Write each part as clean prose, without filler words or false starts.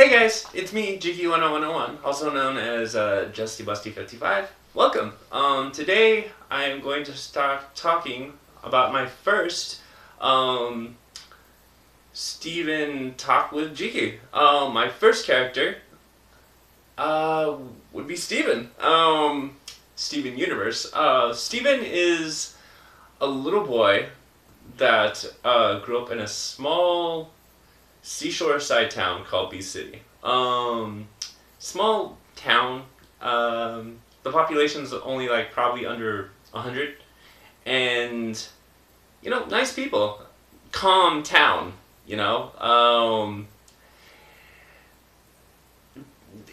Hey guys, it's me, Jiggy10101, also known as justy55. Welcome. Today I am going to start talking about my first Steven Talk with Jiggy. My first character would be Steven. Steven Universe. Steven is a little boy that grew up in a small seashore side town called B City. Small town. The population's only like probably under 100, and nice people, calm town.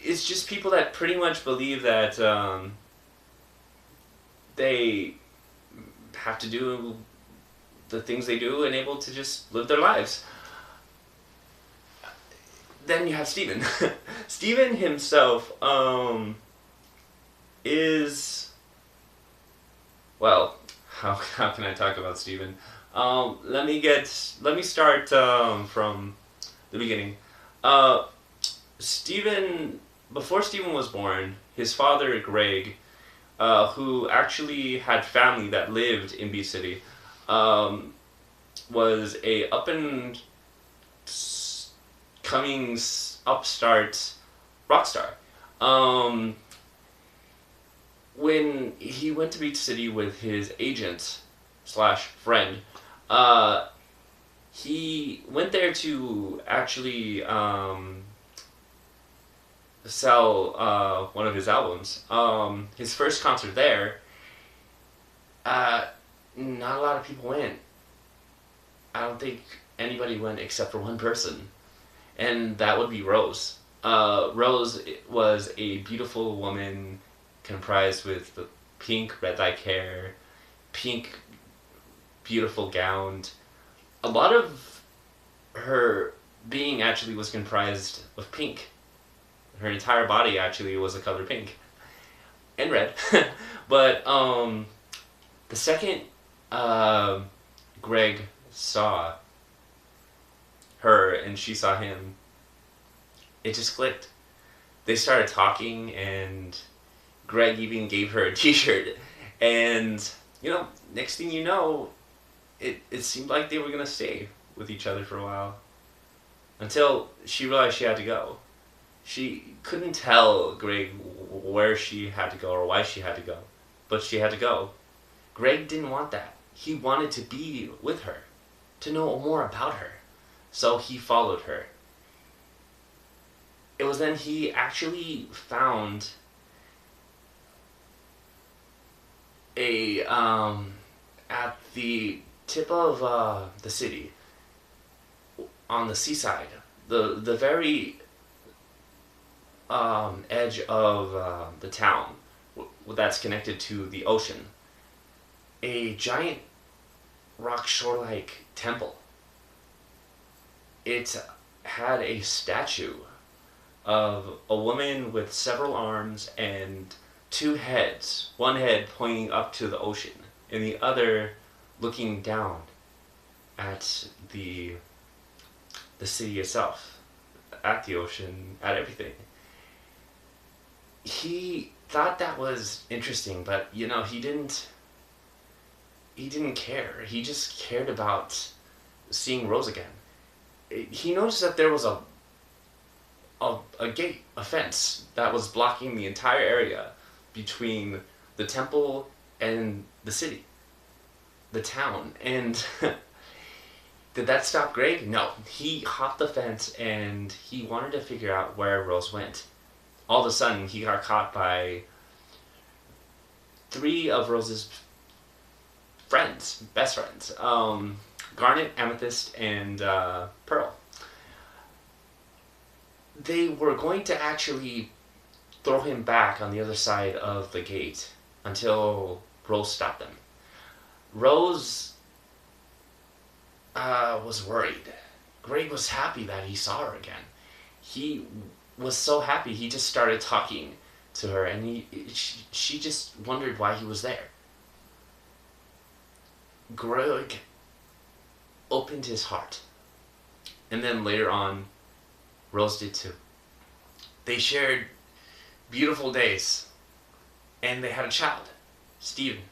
It's just people that pretty much believe that they have to do the things they do and able to just live their lives. Then you have Steven. Steven himself is, well, how can I talk about Steven? Let me start from the beginning. Steven, before Steven was born, his father Greg, who actually had family that lived in B City, was a up and coming upstart rock star. When he went to Beach City with his agent slash friend, he went there to actually sell one of his albums. His first concert there, not a lot of people went. I don't think anybody went except for one person, and that would be Rose. Rose was a beautiful woman comprised with the pink red-like hair, pink beautiful gown. A lot of her being actually was comprised of pink. Her entire body actually was a color pink and red. But the second Greg saw her and she saw him, it just clicked. They started talking, and Greg even gave her a t-shirt, and next thing you know, it seemed like they were gonna stay with each other for a while, until she realized she had to go. She couldn't tell Greg where she had to go or why she had to go, but she had to go. Greg didn't want that. He wanted to be with her, to know more about her. So he followed her. It was then he actually found a, at the tip of the city, on the seaside, the very edge of the town that's connected to the ocean, a giant rock shore-like temple. It had a statue of a woman with several arms and two heads. One head pointing up to the ocean, and the other looking down at the city itself, at the ocean, at everything. He thought that was interesting, but he didn't care. He just cared about seeing Rose again. He noticed that there was a gate, a fence, that was blocking the entire area between the temple and the city, the town. And did that stop Greg? No. He hopped the fence and he wanted to figure out where Rose went. All of a sudden, he got caught by three of Rose's friends, best friends. Garnet, Amethyst, and Pearl. They were going to actually throw him back on the other side of the gate until Rose stopped them. Rose was worried. Greg was happy that he saw her again. He was so happy, he just started talking to her, and she just wondered why he was there. Greg opened his heart, and then later on, Rose did too. They shared beautiful days, and they had a child, Stephen.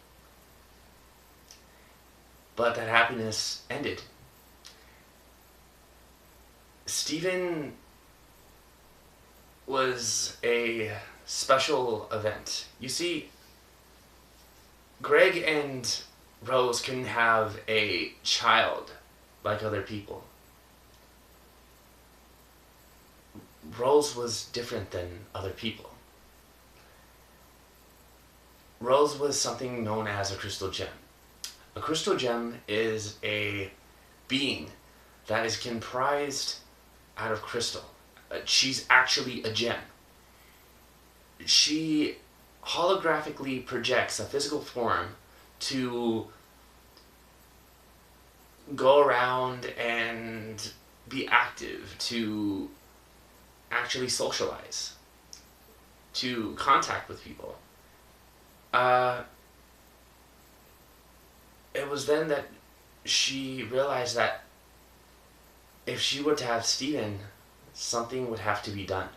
But that happiness ended. Stephen was a special event. You see, Greg and Rose couldn't have a child like other people. Rose was different than other people. Rose was something known as a crystal gem. A crystal gem is a being that is comprised out of crystal. She's actually a gem. She holographically projects a physical form to go around and be active, to actually socialize, to contact with people. It was then that she realized that if she were to have Stephen, something would have to be done.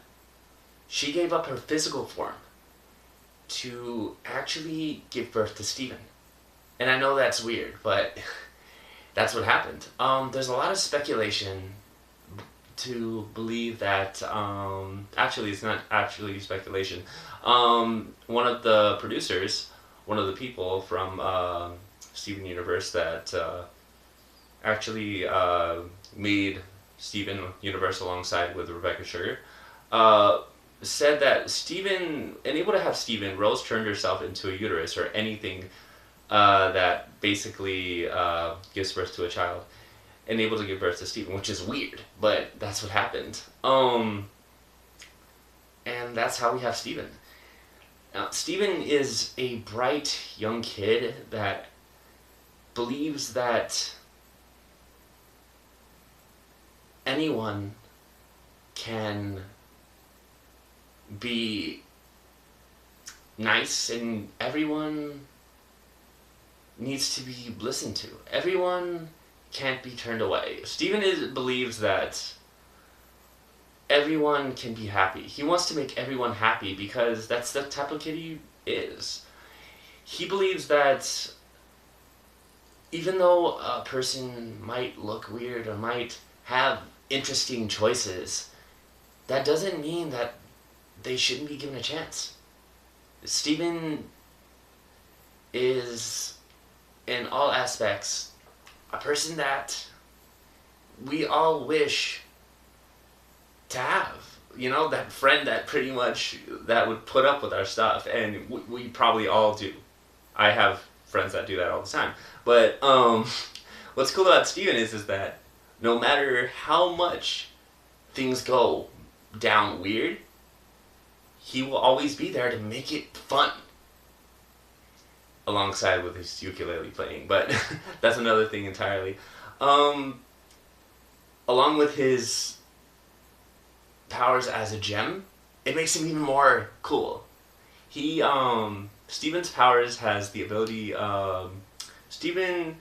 She gave up her physical form to actually give birth to Stephen. And I know that's weird, but that's what happened. There's a lot of speculation to believe that, actually it's not actually speculation. One of the producers, one of the people from Steven Universe that actually made Steven Universe alongside with Rebecca Sugar, said that Steven, unable to have Steven, Rose turned herself into a uterus or anything that basically gives birth to a child, and able to give birth to Stephen, which is weird, but that's what happened. And that's how we have Stephen. Now, Stephen is a bright young kid that believes that anyone can be nice and everyone needs to be listened to. Everyone can't be turned away. Stephen believes that everyone can be happy. He wants to make everyone happy because that's the type of kid he is. He believes that even though a person might look weird or might have interesting choices, that doesn't mean that they shouldn't be given a chance. Stephen is, in all aspects, a person that we all wish to have. You know, that friend that pretty much, that would put up with our stuff, and we probably all do. I have friends that do that all the time. But what's cool about Steven is that no matter how much things go down weird, he will always be there to make it fun. Alongside with his ukulele playing, but that's another thing entirely. Along with his powers as a gem, it makes him even more cool. He, Steven's powers has the ability, Steven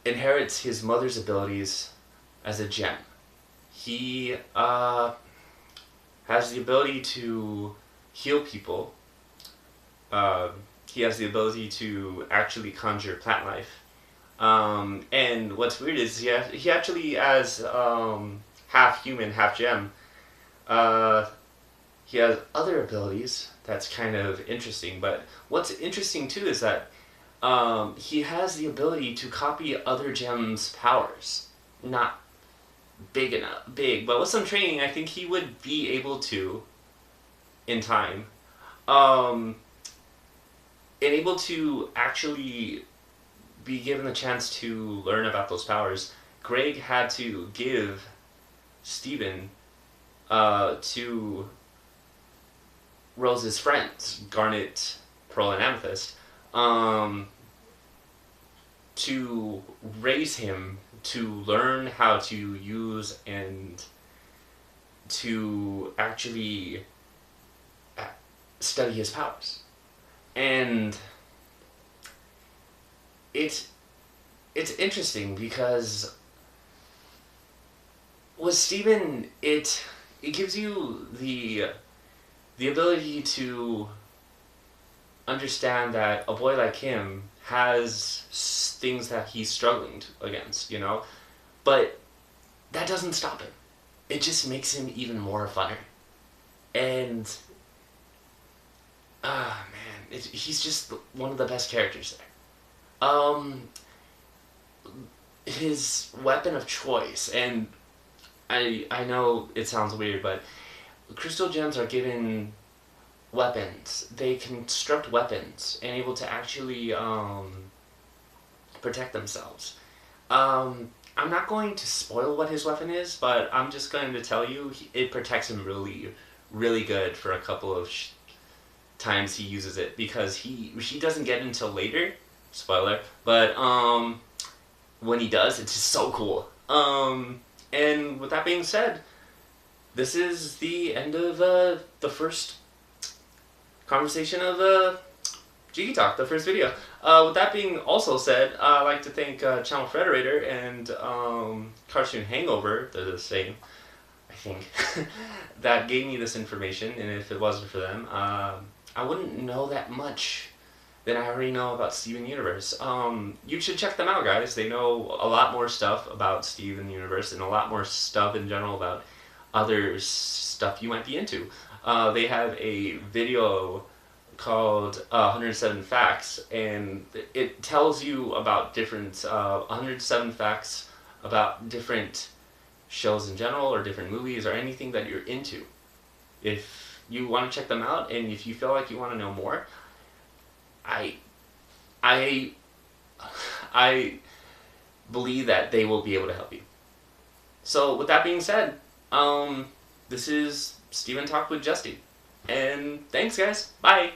inherits his mother's abilities as a gem. He, has the ability to heal people. He has the ability to actually conjure plant life. And what's weird is he actually, as half human, half gem, he has other abilities that's kind of interesting. But what's interesting too is that he has the ability to copy other gems' powers. Not big, but with some training, I think he would be able to, in time. And able to actually be given the chance to learn about those powers. Greg had to give Stephen to Rose's friends, Garnet, Pearl, and Amethyst, to raise him to learn how to use and to actually study his powers. And it's interesting because with Stephen, it it gives you the ability to understand that a boy like him has things that he's struggling against, you know? But that doesn't stop him. It just makes him even more funner. And, man, he's just one of the best characters there. His weapon of choice, and I know it sounds weird, but crystal gems are given weapons. They construct weapons and able to actually protect themselves. I'm not going to spoil what his weapon is, but I'm just going to tell you it protects him really, really good for a couple of times he uses it, because he doesn't get it until later. Spoiler, but when he does, it's just so cool. And with that being said, this is the end of the first conversation of Jiggy Talk, the first video. With that being also said, I'd like to thank Channel Frederator and Cartoon Hangover, they're the same, I think, that gave me this information, and if it wasn't for them, I wouldn't know that much than I already know about Steven Universe. You should check them out, guys. They know a lot more stuff about Steven Universe and a lot more stuff in general about other stuff you might be into. They have a video called 107 Facts, and it tells you about different 107 facts about different shows in general, or different movies, or anything that you're into. If you want to check them out, and if you feel like you want to know more, I believe that they will be able to help you. So with that being said, this is Steven Talk with Justy, and thanks guys, bye!